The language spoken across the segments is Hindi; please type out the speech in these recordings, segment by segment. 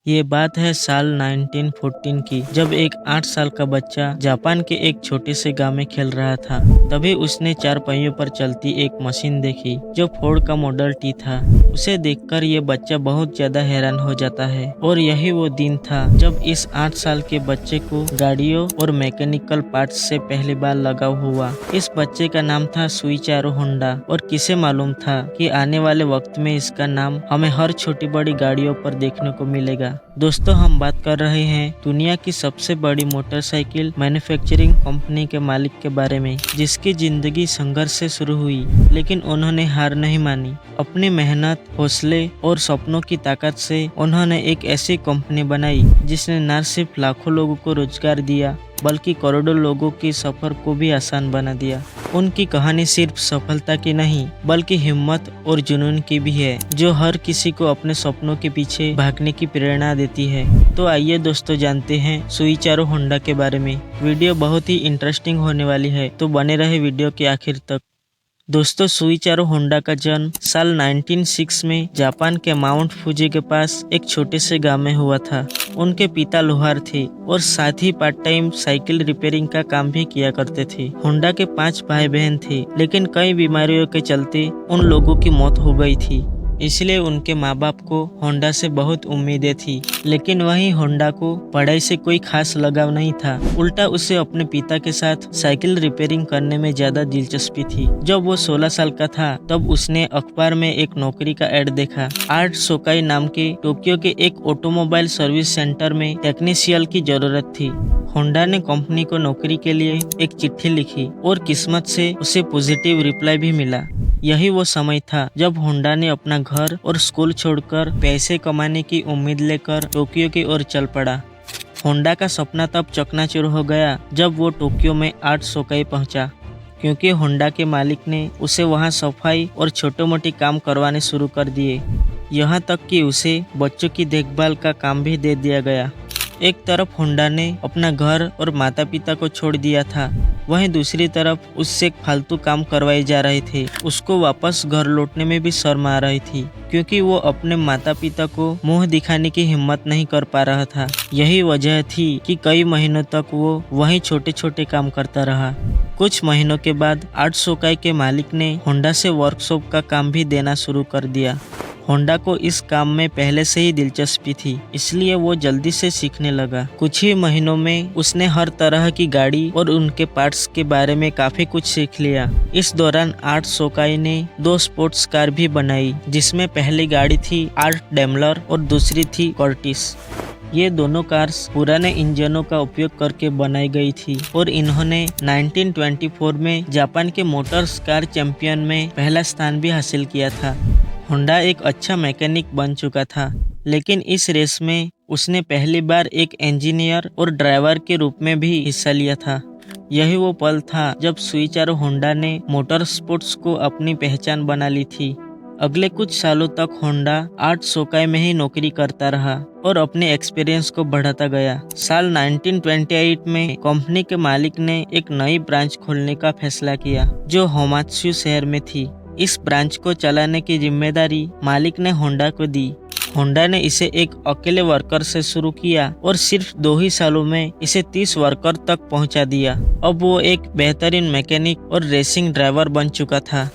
ये बात है साल 1914 की, जब एक 8 साल का बच्चा जापान के एक छोटे से गांव में खेल रहा था। तभी उसने 4 पहियों पर चलती एक मशीन देखी जो फोर्ड का मॉडल टी था। उसे देखकर ये बच्चा बहुत ज्यादा हैरान हो जाता है और यही वो दिन था जब इस 8 साल के बच्चे को गाड़ियों और मैकेनिकल पार्ट्स से पहली बार लगाव हुआ। इस बच्चे का नाम था सुइचारो होंडा और किसे मालूम था कि आने वाले वक्त में इसका नाम हमें हर छोटी बड़ी गाड़ियों पर देखने को मिलेगा। दोस्तों, हम बात कर रहे हैं दुनिया की सबसे बड़ी मोटरसाइकिल मैन्युफैक्चरिंग कंपनी के मालिक के बारे में, जिसकी जिंदगी संघर्ष से शुरू हुई, लेकिन उन्होंने हार नहीं मानी। अपनी मेहनत, हौसले और सपनों की ताकत से उन्होंने एक ऐसी कंपनी बनाई जिसने न सिर्फ लाखों लोगों को रोजगार दिया बल्कि करोड़ों लोगों की सफर को भी आसान बना दिया। उनकी कहानी सिर्फ सफलता की नहीं बल्कि हिम्मत और जुनून की भी है, जो हर किसी को अपने सपनों के पीछे भागने की प्रेरणा देती है। तो आइए दोस्तों, जानते हैं सुइचारो होंडा के बारे में। वीडियो बहुत ही इंटरेस्टिंग होने वाली है, तो बने रहे वीडियो के आखिर तक। दोस्तों, सुइचारो होंडा का जन्म साल 1906 में जापान के माउंट फूजी के पास एक छोटे से गांव में हुआ था। उनके पिता लोहार थे और साथ ही पार्ट टाइम साइकिल रिपेयरिंग का काम भी किया करते थे। होंडा के 5 भाई बहन थे, लेकिन कई बीमारियों के चलते उन लोगों की मौत हो गई थी। इसलिए उनके माँ बाप को होंडा से बहुत उम्मीदें थी, लेकिन वहीं होंडा को पढ़ाई से कोई खास लगाव नहीं था। उल्टा उसे अपने पिता के साथ साइकिल रिपेयरिंग करने में ज्यादा दिलचस्पी थी। जब वो 16 साल का था तब उसने अखबार में एक नौकरी का एड देखा। आर्ट सोकाई नाम के टोक्यो के एक ऑटोमोबाइल सर्विस सेंटर में टेक्नीशियन की जरूरत थी। होंडा ने कंपनी को नौकरी के लिए एक चिट्ठी लिखी और किस्मत से उसे पॉजिटिव रिप्लाई भी मिला। यही वो समय था जब होंडा ने अपना घर और स्कूल छोड़कर पैसे कमाने की उम्मीद लेकर टोक्यो की ओर चल पड़ा। होंडा का सपना तब चकनाचूर हो गया जब वो टोक्यो में आर्ट सोकाई पहुंचा, क्योंकि होंडा के मालिक ने उसे वहां सफाई और छोटे मोटे काम करवाने शुरू कर दिए। यहाँ तक कि उसे बच्चों की देखभाल का काम भी दे दिया गया। एक तरफ होंडा ने अपना घर और माता पिता को छोड़ दिया था, वहीं दूसरी तरफ उससे फालतू काम करवाए जा रहे थे। उसको वापस घर लौटने में भी शर्म आ रही थी, क्योंकि वो अपने माता पिता को मुंह दिखाने की हिम्मत नहीं कर पा रहा था। यही वजह थी कि कई महीनों तक वो वहीं छोटे छोटे काम करता रहा। कुछ महीनों के बाद आर्ट सोकाई के मालिक ने होंडा से वर्कशॉप का काम भी देना शुरू कर दिया। होंडा को इस काम में पहले से ही दिलचस्पी थी, इसलिए वो जल्दी से सीखने लगा। कुछ ही महीनों में उसने हर तरह की गाड़ी और उनके पार्ट्स के बारे में काफी कुछ सीख लिया। इस दौरान आर्ट सोकाई ने 2 स्पोर्ट्स कार भी बनाई, जिसमें पहली गाड़ी थी आर्ट डेमलर और दूसरी थी कर्टिस। ये दोनों कार्स पुराने इंजनों का उपयोग करके बनाई गई थी और इन्होंने 1924 में जापान के मोटर्स कार चैंपियन में पहला स्थान भी हासिल किया था। होंडा एक अच्छा मैकेनिक बन चुका था, लेकिन इस रेस में उसने पहली बार एक इंजीनियर और ड्राइवर के रूप में भी हिस्सा लिया था। यही वो पल था जब सुइचारो होंडा ने मोटर स्पोर्ट्स को अपनी पहचान बना ली थी। अगले कुछ सालों तक होंडा आर्ट सोकाई में ही नौकरी करता रहा और अपने एक्सपीरियंस को बढ़ाता गया। साल 1928 में कंपनी के मालिक ने एक नई ब्रांच खोलने का फैसला किया, जो होमात्सु शहर में थी। इस ब्रांच को चलाने की जिम्मेदारी मालिक ने होंडा को दी। होंडा ने इसे एक अकेले वर्कर से शुरू किया और सिर्फ 2 ही सालों में इसे 30 वर्कर तक पहुंचा दिया। अब वो एक बेहतरीन मैकेनिक और रेसिंग ड्राइवर बन चुका था।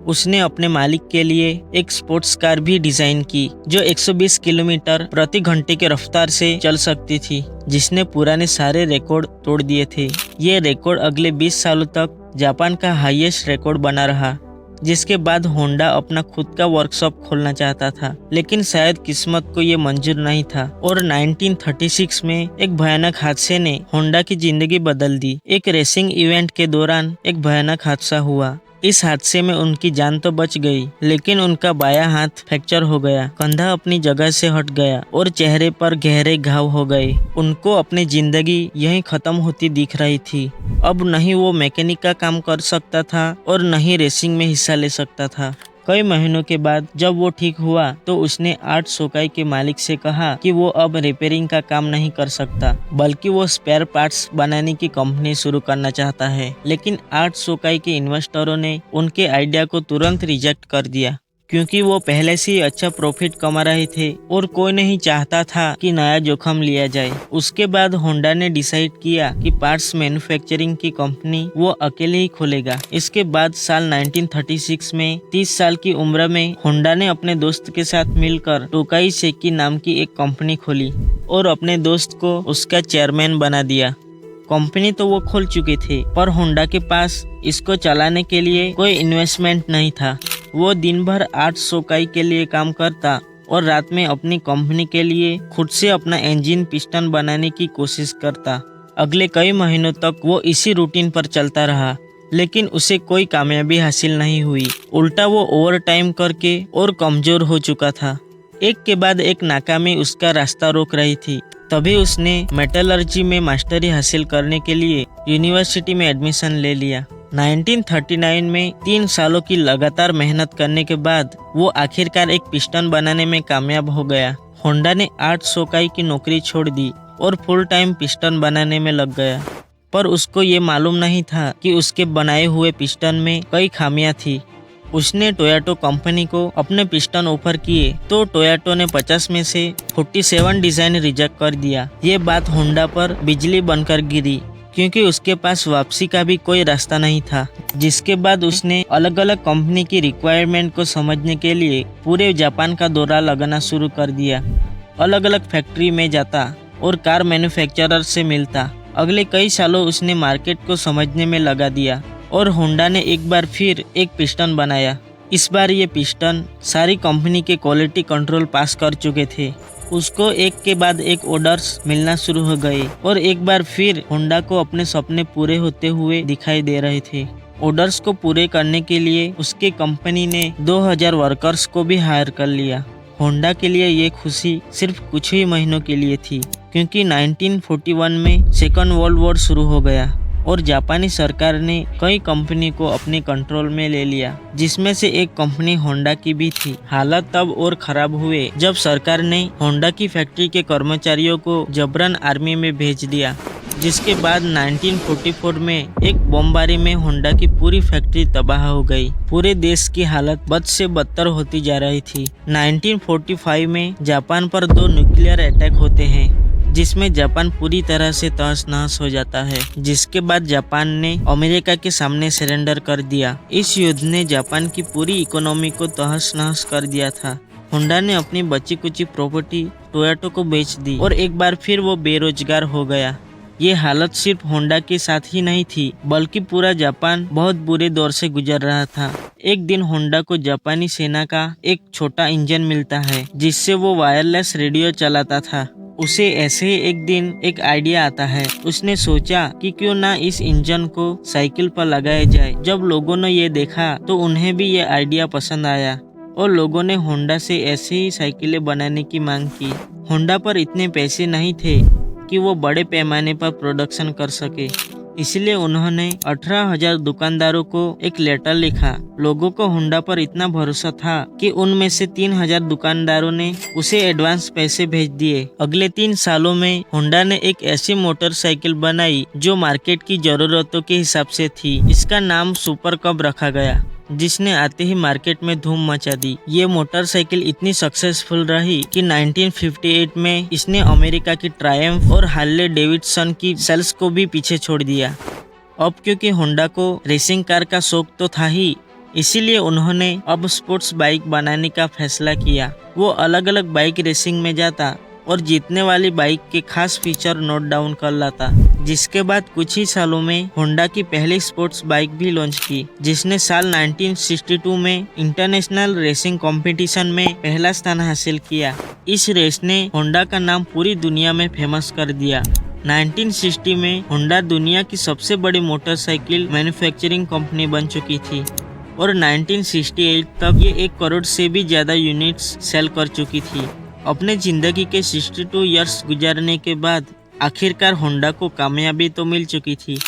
उसने अपने मालिक के लिए एक स्पोर्ट्स कार भी डिजाइन की, जो 120 किलोमीटर प्रति घंटे की रफ्तार से चल सकती थी, जिसने पुराने सारे रिकॉर्ड तोड़ दिए थे। ये रिकॉर्ड अगले 20 सालों तक जापान का हाईएस्ट रिकॉर्ड बना रहा। जिसके बाद होंडा अपना खुद का वर्कशॉप खोलना चाहता था, लेकिन शायद किस्मत को ये मंजूर नहीं था और 1936 में एक भयानक हादसे ने होंडा की जिंदगी बदल दी। एक रेसिंग इवेंट के दौरान एक भयानक हादसा हुआ। इस हादसे में उनकी जान तो बच गई, लेकिन उनका बायां हाथ फ्रैक्चर हो गया, कंधा अपनी जगह से हट गया और चेहरे पर गहरे घाव हो गए। उनको अपनी जिंदगी यहीं खत्म होती दिख रही थी। अब नहीं वो मैकेनिक का काम कर सकता था और न ही रेसिंग में हिस्सा ले सकता था। कई महीनों के बाद जब वो ठीक हुआ तो उसने आर्ट सोकाई के मालिक से कहा कि वो अब रिपेयरिंग का काम नहीं कर सकता, बल्कि वो स्पेयर पार्ट्स बनाने की कंपनी शुरू करना चाहता है। लेकिन आर्ट सोकाई के इन्वेस्टरों ने उनके आइडिया को तुरंत रिजेक्ट कर दिया। क्योंकि वो पहले से ही अच्छा प्रॉफिट कमा रहे थे और कोई नहीं चाहता था कि नया जोखम लिया जाए। उसके बाद होंडा ने डिसाइड किया कि पार्ट्स मैन्युफैक्चरिंग की कंपनी वो अकेले ही खोलेगा। इसके बाद साल 1936 में 30 साल की उम्र में होंडा ने अपने दोस्त के साथ मिलकर टोकाई सेकी नाम की एक कंपनी खोली और अपने दोस्त को उसका चेयरमैन बना दिया। कंपनी तो वो खोल चुके थे, पर होंडा के पास इसको चलाने के लिए कोई इन्वेस्टमेंट नहीं था। वो दिन भर 8 सोकाई के लिए काम करता और रात में अपनी कंपनी के लिए खुद से अपना इंजन पिस्टन बनाने की कोशिश करता। अगले कई महीनों तक वो इसी रूटीन पर चलता रहा, लेकिन उसे कोई कामयाबी हासिल नहीं हुई। उल्टा वो ओवर टाइम करके और कमजोर हो चुका था। एक के बाद एक नाकामी उसका रास्ता रोक रही थी। तभी उसने मेटलर्जी में मास्टरी हासिल करने के लिए यूनिवर्सिटी में एडमिशन ले लिया। 1939 में 3 सालों की लगातार मेहनत करने के बाद वो आखिरकार एक पिस्टन बनाने में कामयाब हो गया। होंडा ने 8 सोकाई की नौकरी छोड़ दी और फुल टाइम पिस्टन बनाने में लग गया। पर उसको ये मालूम नहीं था कि उसके बनाए हुए पिस्टन में कई खामियां थी। उसने टोयोटो कंपनी को अपने पिस्टन ऑफर किए तो टोयोटो ने 50 में से 47 डिजाइन रिजेक्ट कर दिया। ये बात होंडा पर बिजली बनकर गिरी, क्योंकि उसके पास वापसी का भी कोई रास्ता नहीं था। जिसके बाद उसने अलग अलग कंपनी की रिक्वायरमेंट को समझने के लिए पूरे जापान का दौरा लगाना शुरू कर दिया। अलग अलग फैक्ट्री में जाता और कार मैन्युफैक्चरर से मिलता। अगले कई सालों उसने मार्केट को समझने में लगा दिया और होंडा ने एक बार फिर एक पिस्टन बनाया। इस बार ये पिस्टन सारी कंपनी के क्वालिटी कंट्रोल पास कर चुके थे। उसको एक के बाद एक ऑर्डर्स मिलना शुरू हो गए और एक बार फिर होंडा को अपने सपने पूरे होते हुए दिखाई दे रहे थे। ऑर्डर्स को पूरे करने के लिए उसके कंपनी ने 2000 वर्कर्स को भी हायर कर लिया। होंडा के लिए ये खुशी सिर्फ कुछ ही महीनों के लिए थी, क्योंकि 1941 में सेकेंड वर्ल्ड वॉर शुरू हो गया और जापानी सरकार ने कई कंपनी को अपने कंट्रोल में ले लिया, जिसमें से एक कंपनी होंडा की भी थी। हालात तब और खराब हुए जब सरकार ने होंडा की फैक्ट्री के कर्मचारियों को जबरन आर्मी में भेज दिया, जिसके बाद 1944 में एक बमबारी में होंडा की पूरी फैक्ट्री तबाह हो गई। पूरे देश की हालत बद से बदतर होती जा रही थी। 1945 में जापान पर 2 न्यूक्लियर अटैक होते हैं, जिसमें जापान पूरी तरह से तहस नहस हो जाता है। जिसके बाद जापान ने अमेरिका के सामने सरेंडर कर दिया। इस युद्ध ने जापान की पूरी इकोनॉमी को तहस नहस कर दिया था। होंडा ने अपनी बची कुची प्रॉपर्टी टोयोटो को बेच दी और एक बार फिर वो बेरोजगार हो गया। ये हालत सिर्फ होंडा के साथ ही नहीं थी, बल्कि पूरा जापान बहुत बुरे दौर से गुजर रहा था। एक दिन होंडा को जापानी सेना का एक छोटा इंजन मिलता है, जिससे वो वायरलेस रेडियो चलाता था। उसे ऐसे ही एक दिन एक आइडिया आता है। उसने सोचा कि क्यों ना इस इंजन को साइकिल पर लगाया जाए। जब लोगों ने ये देखा तो उन्हें भी ये आइडिया पसंद आया और लोगों ने होंडा से ऐसे ही साइकिलें बनाने की मांग की। होंडा पर इतने पैसे नहीं थे कि वो बड़े पैमाने पर प्रोडक्शन कर सके, इसलिए उन्होंने 18,000 दुकानदारों को एक लेटर लिखा। लोगों को होंडा पर इतना भरोसा था कि उनमें से 3,000 दुकानदारों ने उसे एडवांस पैसे भेज दिए। अगले 3 सालों में होंडा ने एक ऐसी मोटरसाइकिल बनाई जो मार्केट की जरूरतों के हिसाब से थी। इसका नाम सुपर कब रखा गया, जिसने आते ही मार्केट में धूम मचा दी। ये मोटरसाइकिल इतनी सक्सेसफुल रही कि 1958 में इसने अमेरिका की ट्रायम्फ और हार्ले डेविडसन की सेल्स को भी पीछे छोड़ दिया। अब क्योंकि होंडा को रेसिंग कार का शौक तो था ही, इसीलिए उन्होंने अब स्पोर्ट्स बाइक बनाने का फैसला किया। वो अलग अलग बाइक रेसिंग में जाता और जीतने वाली बाइक के खास फीचर नोट डाउन कर लाता। जिसके बाद कुछ ही सालों में होंडा की पहली स्पोर्ट्स बाइक भी लॉन्च की, जिसने साल 1962 में इंटरनेशनल रेसिंग कंपटीशन में पहला स्थान हासिल किया। इस रेस ने होंडा का नाम पूरी दुनिया में फेमस कर दिया। 1960 में होंडा दुनिया की सबसे बड़ी मोटरसाइकिल मैन्युफैक्चरिंग कंपनी बन चुकी थी और 1968 तक ये 1 करोड़ से भी ज्यादा यूनिट्स सेल कर चुकी थी। अपने जिंदगी के 62 इयर्स गुजारने के बाद आखिरकार होंडा को कामयाबी तो मिल चुकी थी,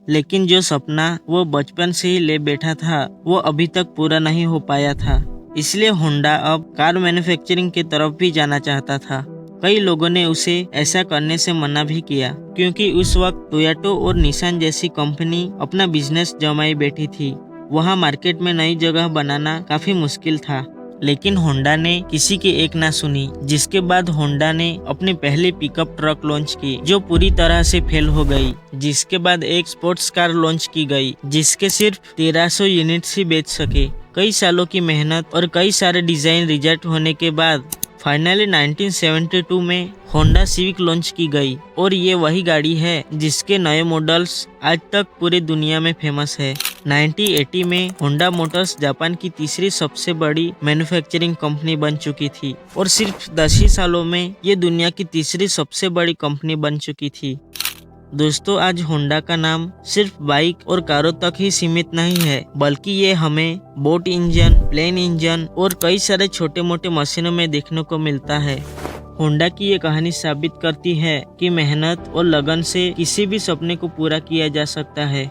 लेकिन जो सपना वो बचपन से ही ले बैठा था वो अभी तक पूरा नहीं हो पाया था। इसलिए होंडा अब कार मैन्युफैक्चरिंग की तरफ भी जाना चाहता था। कई लोगों ने उसे ऐसा करने से मना भी किया, क्योंकि उस वक्त टोयोटो और निसान जैसी कंपनी अपना बिजनेस जमाई बैठी थी। वहाँ मार्केट में नई जगह बनाना काफी मुश्किल था लेकिन होंडा ने किसी की एक ना सुनी, जिसके बाद होंडा ने अपनी पहली पिकअप ट्रक लॉन्च की जो पूरी तरह से फेल हो गई। जिसके बाद एक स्पोर्ट्स कार लॉन्च की गई जिसके सिर्फ 1300 यूनिट्स ही बेच सके। कई सालों की मेहनत और कई सारे डिजाइन रिजेक्ट होने के बाद फाइनली 1972 में होंडा सिविक लॉन्च की गई और ये वही गाड़ी है जिसके नए मॉडल्स आज तक पूरी दुनिया में फेमस है। 1980 में होंडा मोटर्स जापान की तीसरी सबसे बड़ी मैन्युफैक्चरिंग कंपनी बन चुकी थी और सिर्फ 10 ही सालों में ये दुनिया की तीसरी सबसे बड़ी कंपनी बन चुकी थी। दोस्तों, आज होंडा का नाम सिर्फ बाइक और कारों तक ही सीमित नहीं है, बल्कि ये हमें बोट इंजन, प्लेन इंजन और कई सारे छोटे मोटे मशीनों में देखने को मिलता है। होंडा की ये कहानी साबित करती है कि मेहनत और लगन से किसी भी सपने को पूरा किया जा सकता है।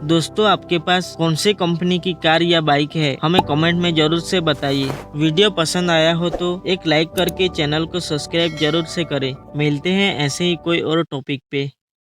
दोस्तों, आपके पास कौन से कंपनी की कार या बाइक है, हमें कमेंट में जरूर से बताइए। वीडियो पसंद आया हो तो एक लाइक करके चैनल को सब्सक्राइब जरूर से करें। मिलते हैं ऐसे ही कोई और टॉपिक पे।